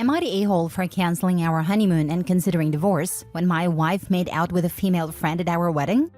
Am I the a-hole for canceling our honeymoon and considering divorce when my wife made out with a female friend at our wedding?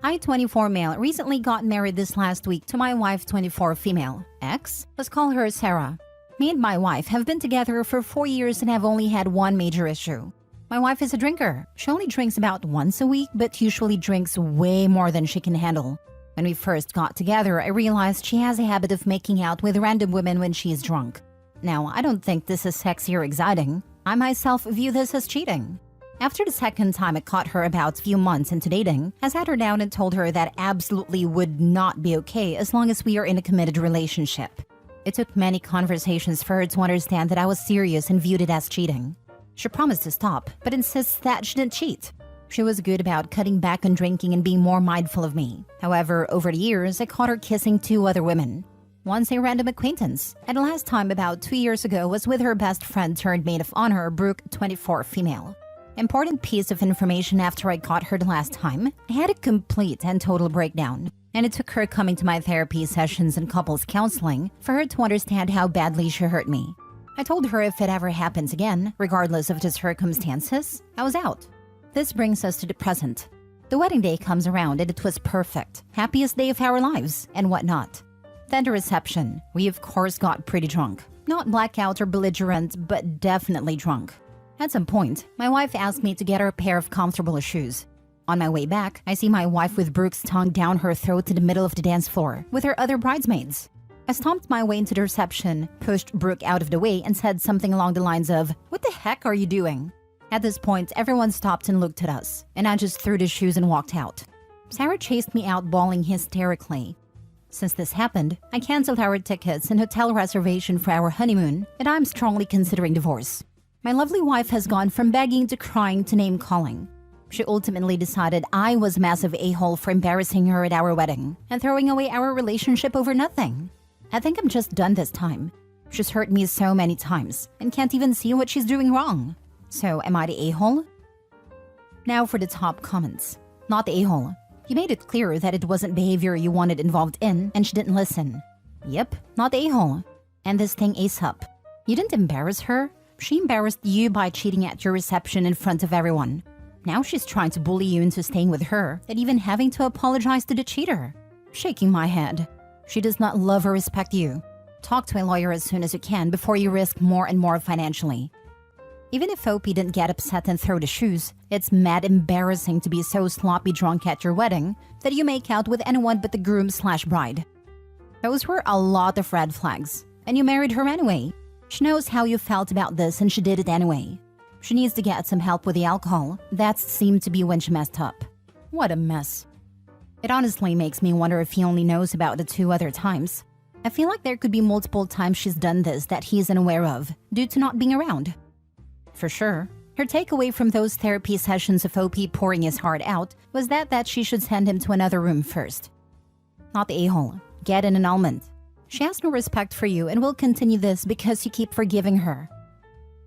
I, 24 male, recently got married this last week to my wife, 24 female. Ex? Let's call her Sarah. Me and my wife have been together for 4 years and have only had one major issue. My wife is a drinker. She only drinks about once a week, but usually drinks way more than she can handle. When we first got together, I realized she has a habit of making out with random women when she is drunk. Now, I don't think this is sexy or exciting. I myself view this as cheating. After the second time I caught her about a few months into dating, I sat her down and told her that absolutely would not be okay as long as we are in a committed relationship. It took many conversations for her to understand that I was serious and viewed it as cheating. She promised to stop, but insists that she didn't cheat. She was good about cutting back on drinking and being more mindful of me. However, over the years, I caught her kissing 2 other women. Once a random acquaintance, and the last time about 2 years ago was with her best friend turned maid of honor, Brooke, 24 female. Important piece of information after I caught her the last time, I had a complete and total breakdown. And it took her coming to my therapy sessions and couples counseling for her to understand how badly she hurt me. I told her if it ever happens again, regardless of the circumstances, I was out. This brings us to the present. The wedding day comes around and it was perfect. Happiest day of our lives, and whatnot. Then the reception. We of course got pretty drunk. Not blackout or belligerent, but definitely drunk. At some point, my wife asked me to get her a pair of comfortable shoes. On my way back, I see my wife with Brooke's tongue down her throat to the middle of the dance floor with her other bridesmaids. I stomped my way into the reception, pushed Brooke out of the way, and said something along the lines of, "What the heck are you doing?" At this point, everyone stopped and looked at us, and I just threw the shoes and walked out. Sarah chased me out, bawling hysterically. Since this happened, I canceled our tickets and hotel reservation for our honeymoon, and I'm strongly considering divorce. My lovely wife has gone from begging to crying to name-calling. She ultimately decided I was a massive a-hole for embarrassing her at our wedding and throwing away our relationship over nothing. I think I'm just done this time. She's hurt me so many times and can't even see what she's doing wrong. So, am I the a-hole? Now for the top comments. Not the a-hole. You made it clear that it wasn't behavior you wanted involved in, and she didn't listen. Yep, not the a-hole. And this thing ASAP. You didn't embarrass her. She embarrassed you by cheating at your reception in front of everyone. Now she's trying to bully you into staying with her, and even having to apologize to the cheater. Shaking my head. She does not love or respect you. Talk to a lawyer as soon as you can before you risk more and more financially. Even if Opie didn't get upset and throw the shoes, it's mad embarrassing to be so sloppy drunk at your wedding that you make out with anyone but the groom/bride. Those were a lot of red flags, and you married her anyway. She knows how you felt about this and she did it anyway. She needs to get some help with the alcohol. That seemed to be when she messed up. What a mess. It honestly makes me wonder if he only knows about the 2 other times. I feel like there could be multiple times she's done this that he isn't aware of, due to not being around. For sure, her takeaway from those therapy sessions of OP pouring his heart out was that she should send him to another room first. Not the a-hole. Get an annulment. She has no respect for you and will continue this because you keep forgiving her.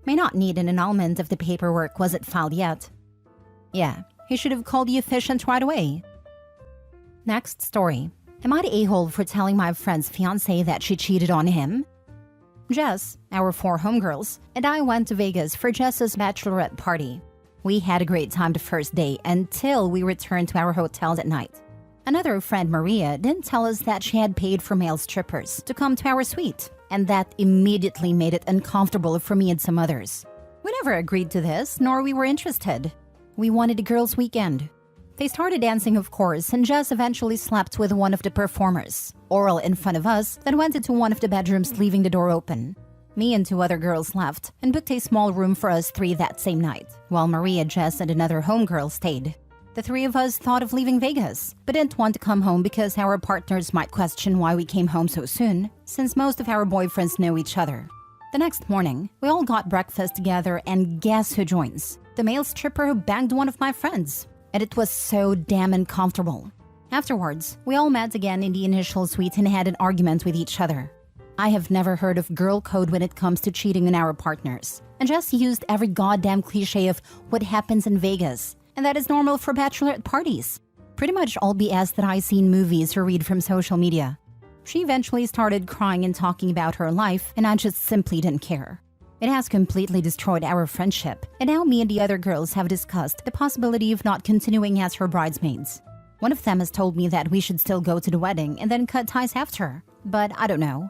May not need an annulment if the paperwork wasn't filed yet. Yeah, he should have called the efficient right away. Next story. Am I the a-hole for telling my friend's fiancé that she cheated on him? Jess, our 4 homegirls, and I went to Vegas for Jess's bachelorette party. We had a great time the first day until we returned to our hotel at night. Another friend, Maria, didn't tell us that she had paid for male strippers to come to our suite, and that immediately made it uncomfortable for me and some others. We never agreed to this, nor we were interested. We wanted a girls' weekend. They started dancing, of course, and Jess eventually slept with one of the performers. Oral in front of us, then went into one of the bedrooms, leaving the door open. Me and 2 other girls left and booked a small room for us 3 that same night, while Maria, Jess, and another homegirl stayed. The 3 of us thought of leaving Vegas, but didn't want to come home because our partners might question why we came home so soon, since most of our boyfriends know each other. The next morning, we all got breakfast together, and guess who joins? The male stripper who banged one of my friends. And it was so damn uncomfortable. Afterwards, we all met again in the initial suite and had an argument with each other. I have never heard of girl code when it comes to cheating on our partners, and just used every goddamn cliche of what happens in Vegas, and that is normal for bachelorette parties. Pretty much all BS that I see in movies or read from social media. She eventually started crying and talking about her life, and I just simply didn't care. It has completely destroyed our friendship, and now me and the other girls have discussed the possibility of not continuing as her bridesmaids. One of them has told me that we should still go to the wedding and then cut ties after, but I don't know.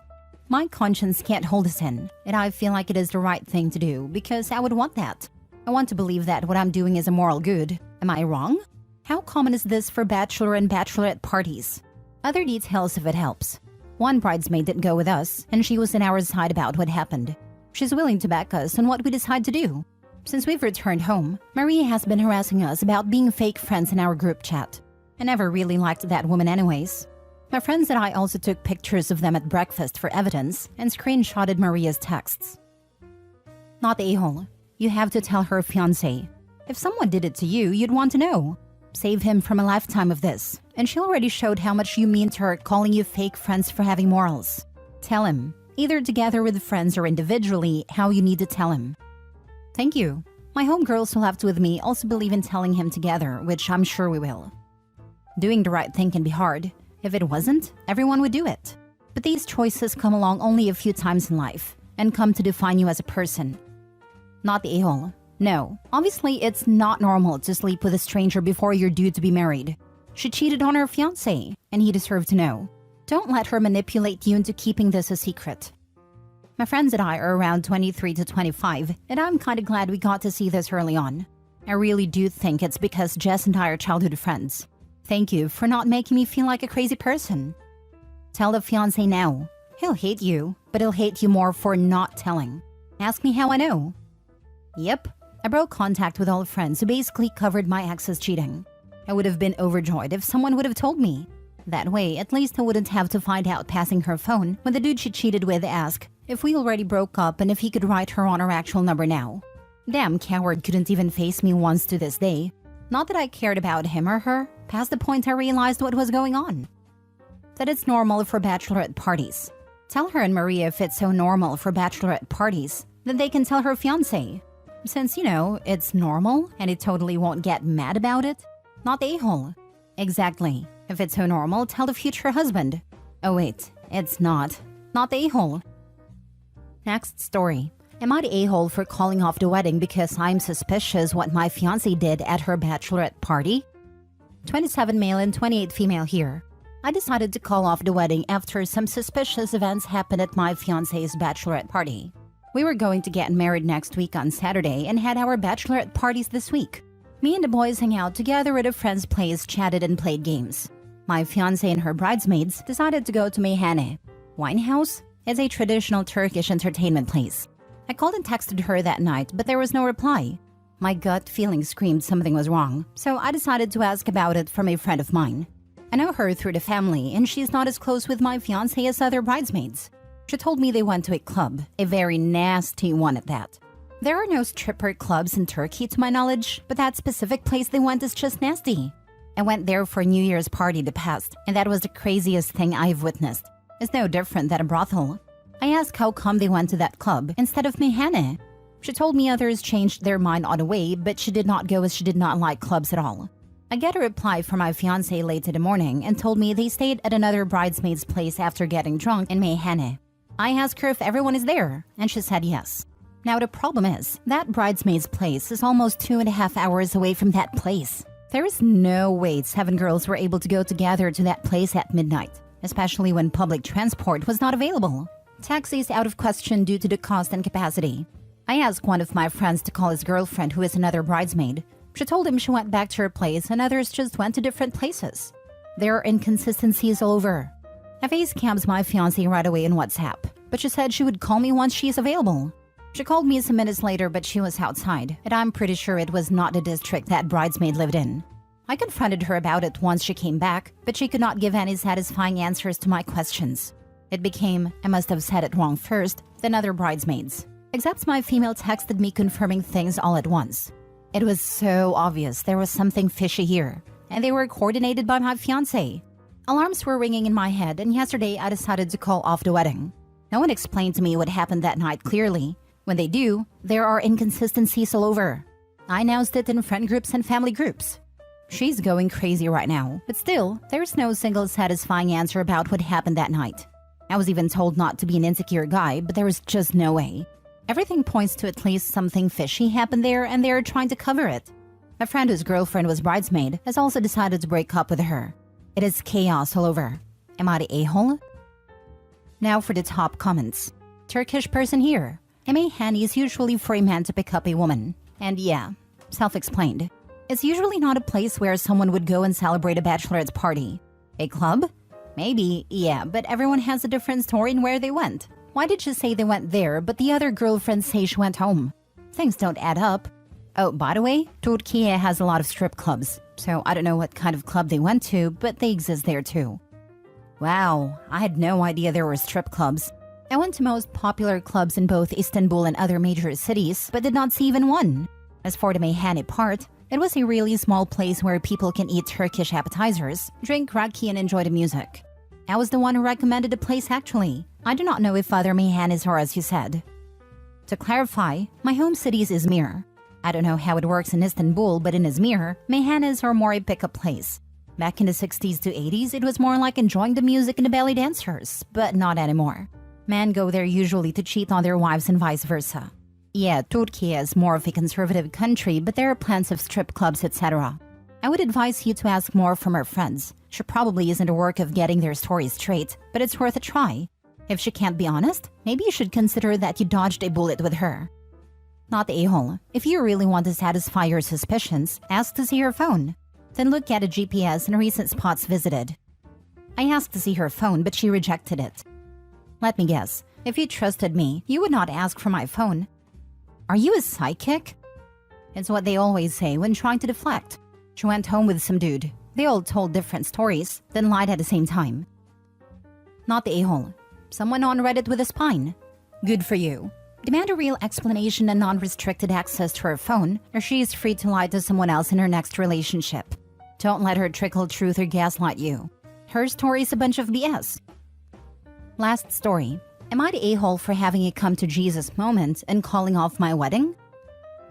My conscience can't hold us in, and I feel like it is the right thing to do because I would want that. I want to believe that what I'm doing is a moral good. Am I wrong? How common is this for bachelor and bachelorette parties? Other details if it helps. One bridesmaid didn't go with us, and she was on our side about what happened. She's willing to back us on what we decide to do. Since we've returned home, Maria has been harassing us about being fake friends in our group chat. I never really liked that woman anyways. My friends and I also took pictures of them at breakfast for evidence and screenshotted Maria's texts. Not the a-hole. You have to tell her fiancé. If someone did it to you, you'd want to know. Save him from a lifetime of this. And she already showed how much you mean to her calling you fake friends for having morals. Tell him, either together with friends or individually, how you need to tell him. Thank you. My homegirls who left with me also believe in telling him together, which I'm sure we will. Doing the right thing can be hard. If it wasn't, everyone would do it. But these choices come along only a few times in life and come to define you as a person. Not the a-hole. No, obviously it's not normal to sleep with a stranger before you're due to be married. She cheated on her fiancé, and he deserved to know. Don't let her manipulate you into keeping this a secret. My friends and I are around 23 to 25, and I'm kinda glad we got to see this early on. I really do think it's because Jess and I are childhood friends. Thank you for not making me feel like a crazy person. Tell the fiancé now. He'll hate you, but he'll hate you more for not telling. Ask me how I know. Yep, I broke contact with all friends who basically covered my ex's cheating. I would have been overjoyed if someone would have told me. That way, at least I wouldn't have to find out passing her phone when the dude she cheated with asked if we already broke up and if he could write her on her actual number now. Damn coward couldn't even face me once to this day. Not that I cared about him or her, past the point I realized what was going on. That it's normal for bachelorette parties. Tell her and Maria if it's so normal for bachelorette parties, then they can tell her fiancé. Since, you know, it's normal and he totally won't get mad about it. Not the a-hole. Exactly. If it's so normal, tell the future husband. Oh wait, it's not. Not the a-hole. Next story. Am I the a-hole for calling off the wedding because I'm suspicious what my fiancé did at her bachelorette party? 27 male and 28 female here. I decided to call off the wedding after some suspicious events happened at my fiancé's bachelorette party. We were going to get married next week on Saturday and had our bachelorette parties this week. Me and the boys hung out together at a friend's place, chatted and played games. My fiancé and her bridesmaids decided to go to Meyhane. Winehouse is a traditional Turkish entertainment place. I called and texted her that night, but there was no reply. My gut feeling screamed something was wrong, so I decided to ask about it from a friend of mine. I know her through the family, and she's not as close with my fiancé as other bridesmaids. She told me they went to a club, a very nasty one at that. There are no stripper clubs in Turkey to my knowledge, but that specific place they went is just nasty. I went there for a New Year's party the past, and that was the craziest thing I've witnessed. It's no different than a brothel. I asked how come they went to that club instead of Meyhane. She told me others changed their mind on the way, but she did not go as she did not like clubs at all. I get a reply from my fiancé late in the morning and told me they stayed at another bridesmaid's place after getting drunk in Meyhane. I asked her if everyone is there, and she said yes. Now the problem is, that bridesmaid's place is almost 2.5 hours away from that place. There is no way 7 girls were able to go together to that place at midnight, especially when public transport was not available. Taxis out of question due to the cost and capacity. I asked one of my friends to call his girlfriend who is another bridesmaid. She told him she went back to her place and others just went to different places. There are inconsistencies all over. I facecammed my fiancé right away in WhatsApp, but she said she would call me once she is available. She called me some minutes later, but she was outside, and I'm pretty sure it was not the district that bridesmaid lived in. I confronted her about it once she came back, but she could not give any satisfying answers to my questions. It became, I must have said it wrong first, than other bridesmaids. Except my female texted me confirming things all at once. It was so obvious there was something fishy here, and they were coordinated by my fiancé. Alarms were ringing in my head, and yesterday I decided to call off the wedding. No one explained to me what happened that night clearly. When they do, there are inconsistencies all over. I announced it in friend groups and family groups. She's going crazy right now, but still, there's no single satisfying answer about what happened that night. I was even told not to be an insecure guy, but there was just no way. Everything points to at least something fishy happened there and they're trying to cover it. A friend whose girlfriend was bridesmaid has also decided to break up with her. It is chaos all over. Am I the a-hole? Now for the top comments. Turkish person here. A meyhane is usually for a man to pick up a woman. And yeah, self-explained. It's usually not a place where someone would go and celebrate a bachelorette party. A club? Maybe, yeah, but everyone has a different story in where they went. Why did she say they went there, but the other girlfriends say she went home? Things don't add up. Oh, by the way, Turkey has a lot of strip clubs, so I don't know what kind of club they went to, but they exist there too. Wow, I had no idea there were strip clubs. I went to most popular clubs in both Istanbul and other major cities, but did not see even one. As for the meyhane part, it was a really small place where people can eat Turkish appetizers, drink raki and enjoy the music. I was the one who recommended the place actually. I do not know if other meyhanes are as you said. To clarify, my home city is Izmir. I don't know how it works in Istanbul, but in Izmir, meyhanes are more a pick-up place. Back in the 60s to 80s, it was more like enjoying the music and the belly dancers, but not anymore. Men go there usually to cheat on their wives and vice versa. Yeah, Turkey is more of a conservative country, but there are plenty of strip clubs, etc. I would advise you to ask more from her friends. She probably isn't a work of getting their story straight, but it's worth a try. If she can't be honest, maybe you should consider that you dodged a bullet with her. Not the a-hole. If you really want to satisfy your suspicions, ask to see her phone. Then look at a GPS and recent spots visited. I asked to see her phone, but she rejected it. Let me guess, if you trusted me, you would not ask for my phone. Are you a psychic? It's what they always say when trying to deflect. She went home with some dude. They all told different stories, then lied at the same time. Not the a-hole. Someone on Reddit with a spine. Good for you. Demand a real explanation and non-restricted access to her phone, or she is free to lie to someone else in her next relationship. Don't let her trickle truth or gaslight you. Her story is a bunch of BS. Last story. Am I the a-hole for having a come-to-Jesus moment and calling off my wedding?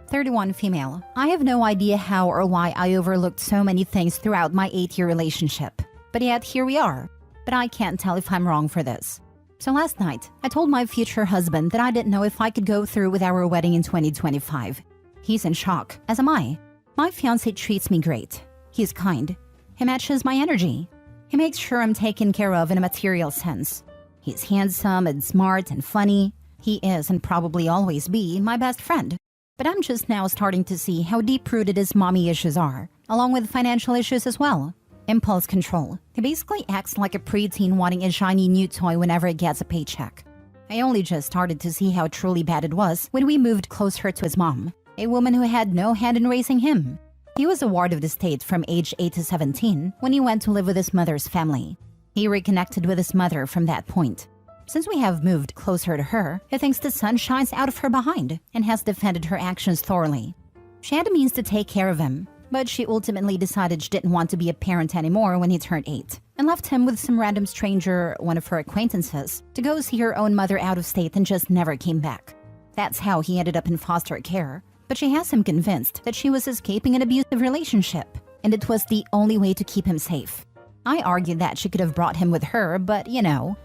31 female. I have no idea how or why I overlooked so many things throughout my 8-year relationship. But yet, here we are. But I can't tell if I'm wrong for this. So last night, I told my future husband that I didn't know if I could go through with our wedding in 2025. He's in shock, as am I. My fiancé treats me great. He's kind. He matches my energy. He makes sure I'm taken care of in a material sense. He's handsome and smart and funny. He is and probably always be my best friend. But I'm just now starting to see how deep-rooted his mommy issues are, along with financial issues as well. Impulse control. He basically acts like a preteen wanting a shiny new toy whenever it gets a paycheck. I only just started to see how truly bad it was when we moved closer to his mom, a woman who had no hand in raising him. He was a ward of the state from age 8 to 17 when he went to live with his mother's family. He reconnected with his mother from that point. Since we have moved closer to her, he thinks the sun shines out of her behind and has defended her actions thoroughly. She had the means to take care of him, but she ultimately decided she didn't want to be a parent anymore when he turned 8 and left him with some random stranger, one of her acquaintances, to go see her own mother out of state and just never came back. That's how he ended up in foster care, but she has him convinced that she was escaping an abusive relationship, and it was the only way to keep him safe. I argued that she could have brought him with her, but you know.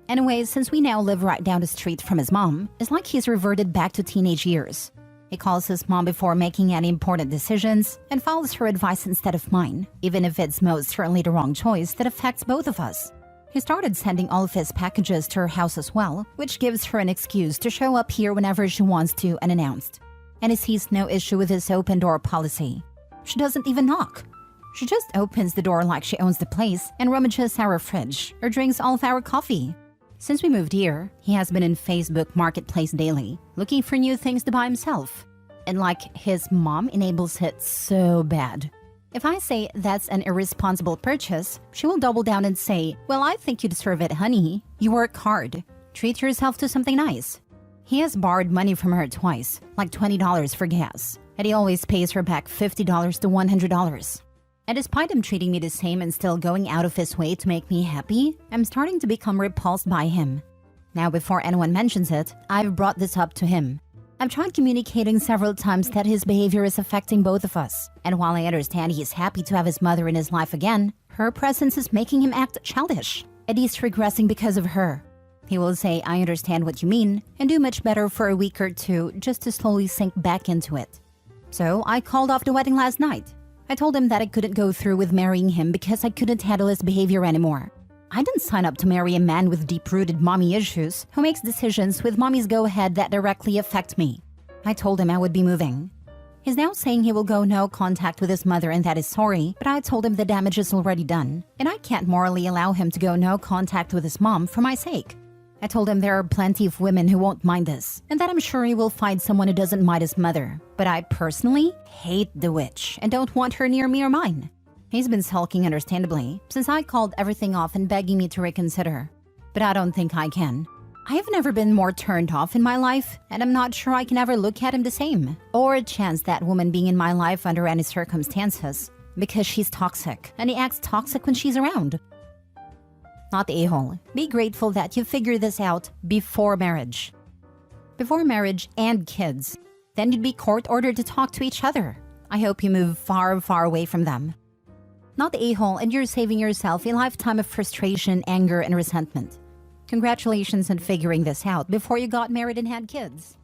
Anyways, since we now live right down the street from his mom, it's like he's reverted back to teenage years. He calls his mom before making any important decisions and follows her advice instead of mine, even if it's most certainly the wrong choice that affects both of us. He started sending all of his packages to her house as well, which gives her an excuse to show up here whenever she wants to unannounced. And he sees no issue with his open door policy. She doesn't even knock. She just opens the door like she owns the place and rummages our fridge or drinks all of our coffee. Since we moved here, he has been in Facebook Marketplace daily, looking for new things to buy himself. And like, his mom enables it so bad. If I say that's an irresponsible purchase, she will double down and say, well, I think you deserve it, honey. You work hard. Treat yourself to something nice. He has borrowed money from her twice, like $20 for gas. And he always pays her back $50 to $100. And despite him treating me the same and still going out of his way to make me happy, I'm starting to become repulsed by him. Now, before anyone mentions it, I've brought this up to him. I've tried communicating several times that his behavior is affecting both of us. And while I understand he is happy to have his mother in his life again, her presence is making him act childish. And he's regressing because of her. He will say, I understand what you mean, and do much better for a week or two just to slowly sink back into it. So I called off the wedding last night. I told him that I couldn't go through with marrying him because I couldn't handle his behavior anymore. I didn't sign up to marry a man with deep-rooted mommy issues who makes decisions with mommy's go-ahead that directly affect me. I told him I would be moving. He's now saying he will go no contact with his mother and that is sorry, but I told him the damage is already done, and I can't morally allow him to go no contact with his mom for my sake. I told him there are plenty of women who won't mind this, and that I'm sure he will find someone who doesn't mind his mother. But I personally hate the witch and don't want her near me or mine. He's been sulking understandably, since I called everything off and begging me to reconsider. But I don't think I can. I have never been more turned off in my life, and I'm not sure I can ever look at him the same, or chance that woman being in my life under any circumstances, because she's toxic, and he acts toxic when she's around. Not the a-hole. Be grateful that you figured this out before marriage. Before marriage and kids. Then you'd be court-ordered to talk to each other. I hope you move far, far away from them. Not the a-hole, and you're saving yourself a lifetime of frustration, anger, and resentment. Congratulations on figuring this out before you got married and had kids.